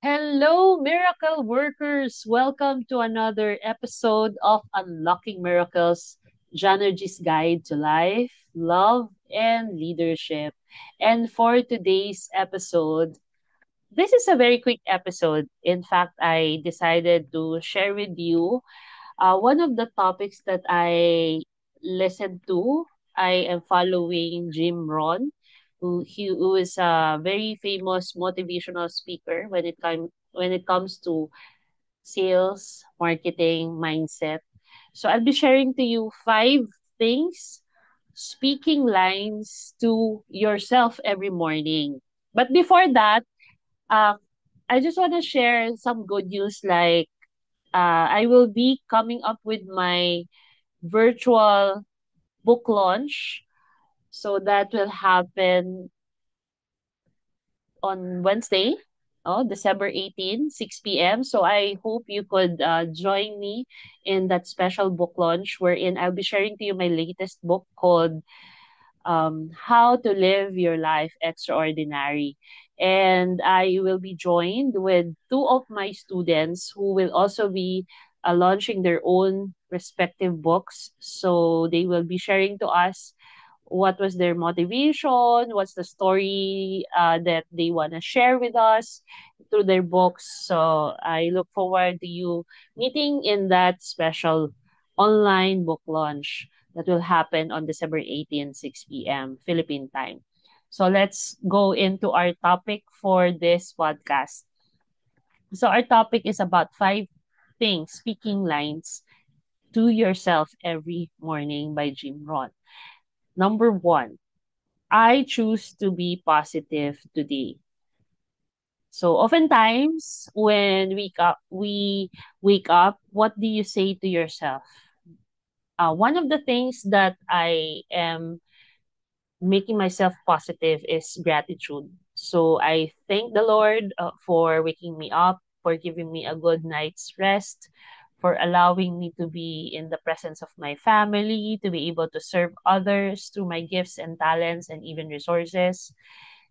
Hello, miracle workers! Welcome to another episode of Unlocking Miracles, Janergy's Guide to Life, Love, and Leadership. And for today's episode, this is a very quick episode. In fact, I decided to share with you one of the topics that I listened to. I am following Jim Rohn, who is a very famous motivational speaker when it comes to sales, marketing, mindset. So I'll be sharing to you 5 things, speaking lines to yourself every morning. But before that, uh, I just want to share some good news like I will be coming up with my virtual book launch. So that will happen on Wednesday, December 18, 6 p.m. So I hope you could join me in that special book launch wherein I'll be sharing to you my latest book called How to Live Your Life Extraordinary. And I will be joined with two of my students who will also be launching their own respective books. So they will be sharing to us what was their motivation, what's the story that they want to share with us through their books. So I look forward to you meeting in that special online book launch that will happen on December 18, 6 p.m. Philippine time. So let's go into our topic for this podcast. So our topic is about 5 things, speaking lines to yourself every morning by Jim Rohn. Number 1, I choose to be positive today. So oftentimes when we wake up, what do you say to yourself? One of the things that I am making myself positive is gratitude. So I thank the Lord for waking me up, for giving me a good night's rest, for allowing me to be in the presence of my family, to be able to serve others through my gifts and talents and even resources.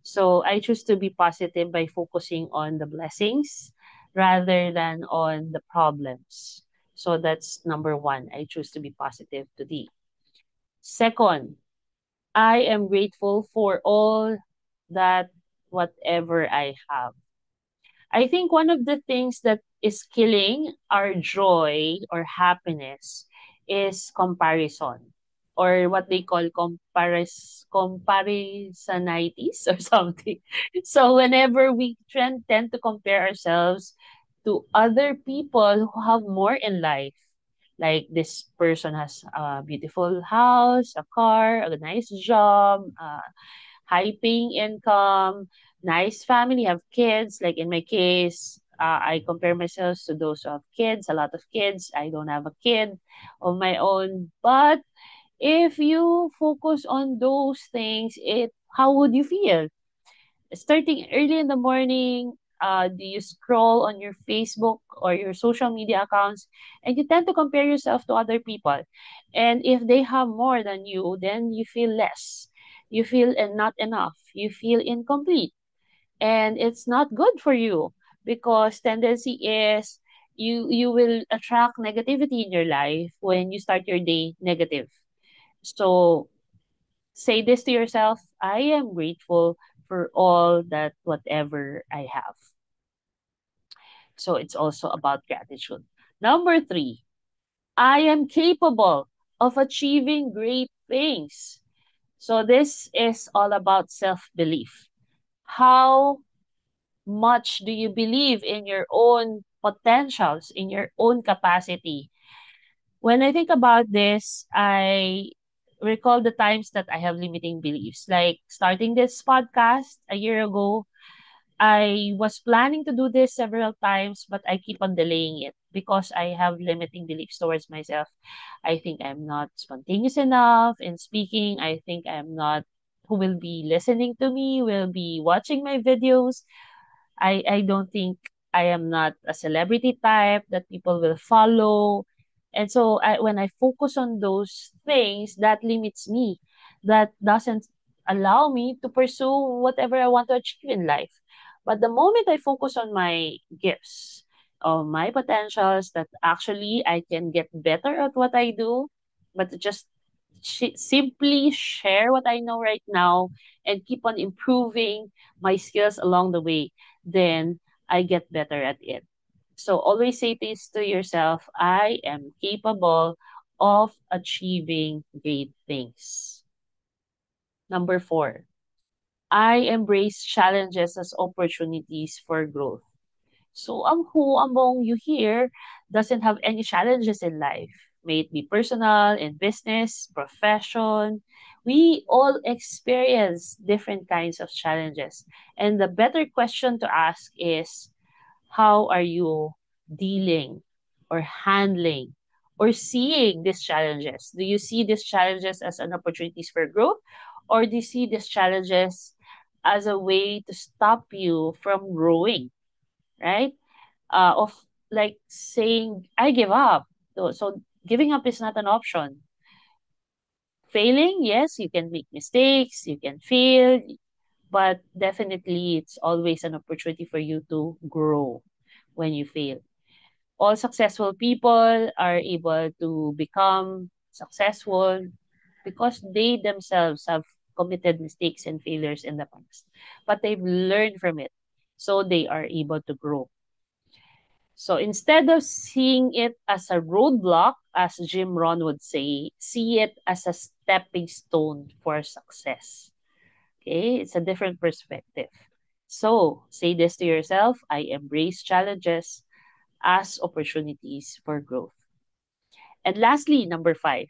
So I choose to be positive by focusing on the blessings rather than on the problems. So that's number 1. I choose to be positive today. Second, I am grateful for all that whatever I have. I think one of the things that is killing our joy or happiness is comparison or what they call comparisonitis or something. So whenever we tend to compare ourselves to other people who have more in life, like this person has a beautiful house, a car, a nice job, high paying income, nice family, have kids. Like in my case, I compare myself to those who have kids, a lot of kids. I don't have a kid of my own. But if you focus on those things, how would you feel? Starting early in the morning, do you scroll on your Facebook or your social media accounts and you tend to compare yourself to other people. And if they have more than you, then you feel less. You feel not enough. You feel incomplete. And it's not good for you because tendency is you will attract negativity in your life when you start your day negative. So say this to yourself, I am grateful for all that whatever I have. So it's also about gratitude. Number 3, I am capable of achieving great things. So this is all about self-belief. How much do you believe in your own potentials, in your own capacity? When I think about this, I recall the times that I have limiting beliefs. Like starting this podcast a year ago, I was planning to do this several times, but I keep on delaying it because I have limiting beliefs towards myself. I think I'm not spontaneous enough in speaking. I think I'm not who will be listening to me, will be watching my videos. I don't think I am not a celebrity type that people will follow. And so when I focus on those things, that limits me. That doesn't allow me to pursue whatever I want to achieve in life. But the moment I focus on my gifts, on my potentials, that actually I can get better at what I do, but to just simply share what I know right now and keep on improving my skills along the way, then I get better at it. So always say this to yourself: I am capable of achieving great things. Number four, I embrace challenges as opportunities for growth. So ang who among you here doesn't have any challenges in life? May it be personal, in business, profession. We all experience different kinds of challenges. And the better question to ask is, how are you dealing or handling or seeing these challenges? Do you see these challenges as an opportunities for growth, or do you see these challenges as a way to stop you from growing, right? Of like saying, I give up. So giving up is not an option. Failing, yes, you can make mistakes, you can fail, but definitely it's always an opportunity for you to grow when you fail. All successful people are able to become successful because they themselves have committed mistakes and failures in the past, but they've learned from it. So they are able to grow. So instead of seeing it as a roadblock, as Jim Rohn would say, see it as a stepping stone for success. Okay, it's a different perspective. So say this to yourself: I embrace challenges as opportunities for growth. And lastly, number five,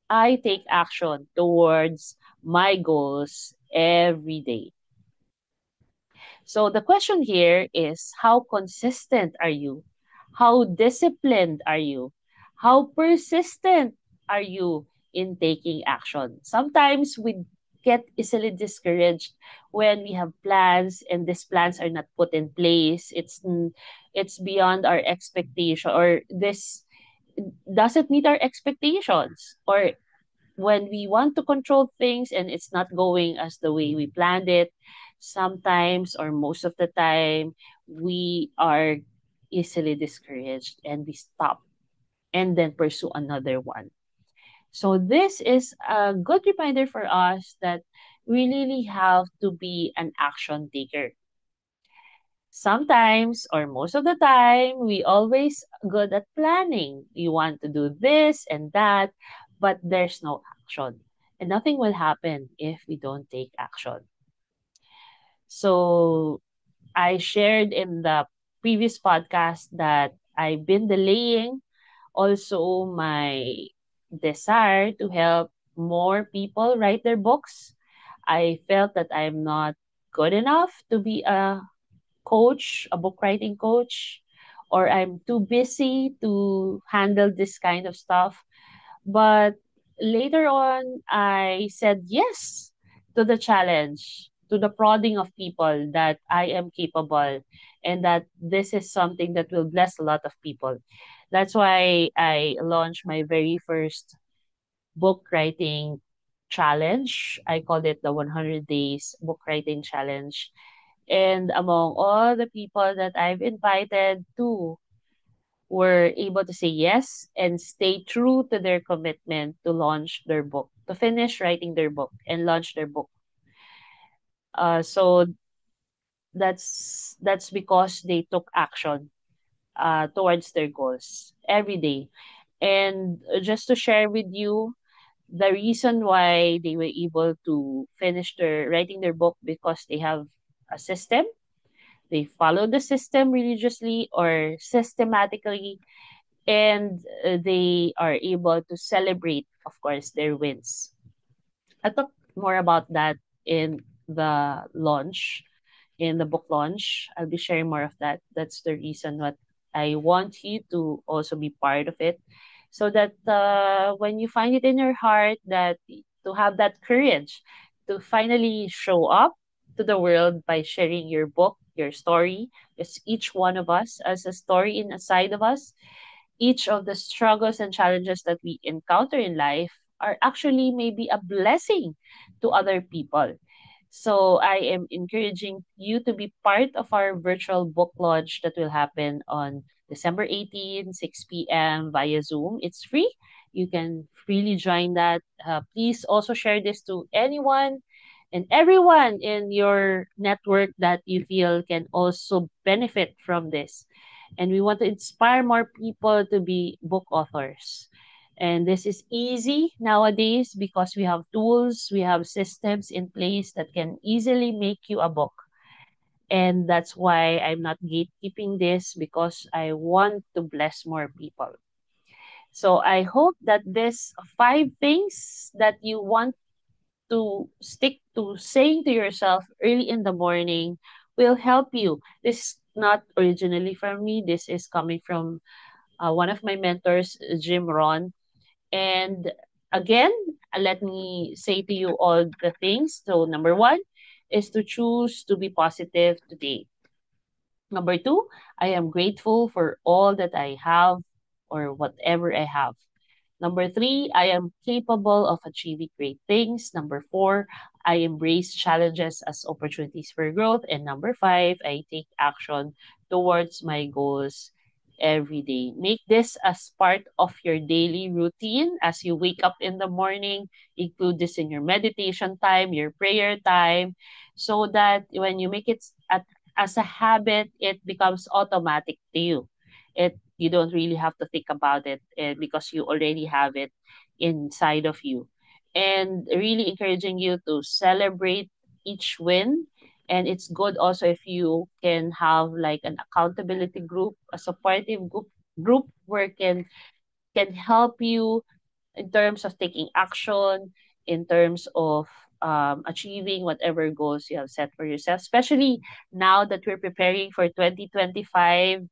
I take action towards my goals every day. So the question here is, how consistent are you? How disciplined are you? How persistent are you in taking action? Sometimes we get easily discouraged when we have plans and these plans are not put in place. It's beyond our expectation, or this doesn't meet our expectations, or when we want to control things and it's not going as the way we planned it, sometimes or most of the time, we are easily discouraged and we stop and then pursue another one. So, this is a good reminder for us that we really have to be an action taker. Sometimes or most of the time, we always good at planning. We want to do this and that, but there's no action. And nothing will happen if we don't take action. So I shared in the previous podcast that I've been delaying also my desire to help more people write their books. I felt that I'm not good enough to be a coach, a book writing coach, or I'm too busy to handle this kind of stuff. But later on, I said yes to the challenge, to the prodding of people that I am capable and that this is something that will bless a lot of people. That's why I launched my very first book writing challenge. I called it the 100 Days Book Writing Challenge. And among all the people that I've invited to were able to say yes and stay true to their commitment to launch their book, to finish writing their book and launch their book. So that's because they took action towards their goals every day. And just to share with you, the reason why they were able to finish their writing their book, because they have a system. They follow the system religiously or systematically, and they are able to celebrate, of course, their wins. I'll talk more about that in the launch, in the book launch. I'll be sharing more of that. That's the reason what I want you to also be part of it, so that when you find it in your heart that to have that courage to finally show up to the world by sharing your book, your story, because each one of us has a story inside of us. Each of the struggles and challenges that we encounter in life are actually maybe a blessing to other people. So I am encouraging you to be part of our virtual book launch that will happen on December 18, 6 p.m. via Zoom. It's free. You can freely join that. Please also share this to anyone and everyone in your network that you feel can also benefit from this. And we want to inspire more people to be book authors. And this is easy nowadays because we have tools, we have systems in place that can easily make you a book. And that's why I'm not gatekeeping this because I want to bless more people. So I hope that this 5 things that you want to stick to saying to yourself early in the morning will help you. This is not originally from me. This is coming from one of my mentors, Jim Ron. And again, let me say to you all the things. So, number one is to choose to be positive today. Number two, I am grateful for all that I have or whatever I have. Number three, I am capable of achieving great things. Number four, I embrace challenges as opportunities for growth. And number five, I take action towards my goals every day. Make this as part of your daily routine as you wake up in the morning. Include this in your meditation time, your prayer time, so that when you make it as a habit, it becomes automatic to you. You don't really have to think about it because you already have it inside of you. And really encouraging you to celebrate each win. And it's good also if you can have like an accountability group, a supportive group where can help you in terms of taking action, in terms of achieving whatever goals you have set for yourself, especially now that we're preparing for 2025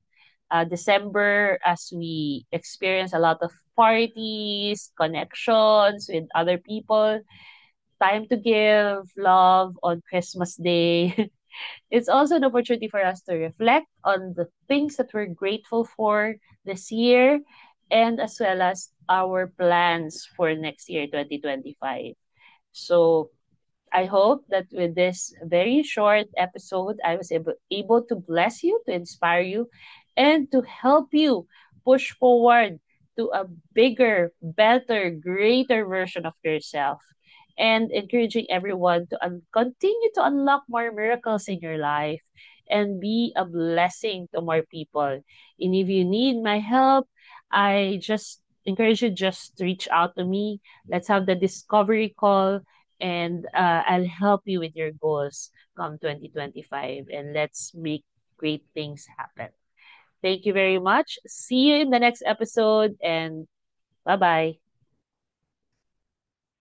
December, as we experience a lot of parties, connections with other people, time to give love on Christmas Day. It's also an opportunity for us to reflect on the things that we're grateful for this year and as well as our plans for next year, 2025. So I hope that with this very short episode, I was able to bless you, to inspire you, and to help you push forward to a bigger, better, greater version of yourself. And encouraging everyone to continue to unlock more miracles in your life and be a blessing to more people. And if you need my help, I just encourage you just to reach out to me. Let's have the discovery call and I'll help you with your goals come 2025 and let's make great things happen. Thank you very much. See you in the next episode and bye bye.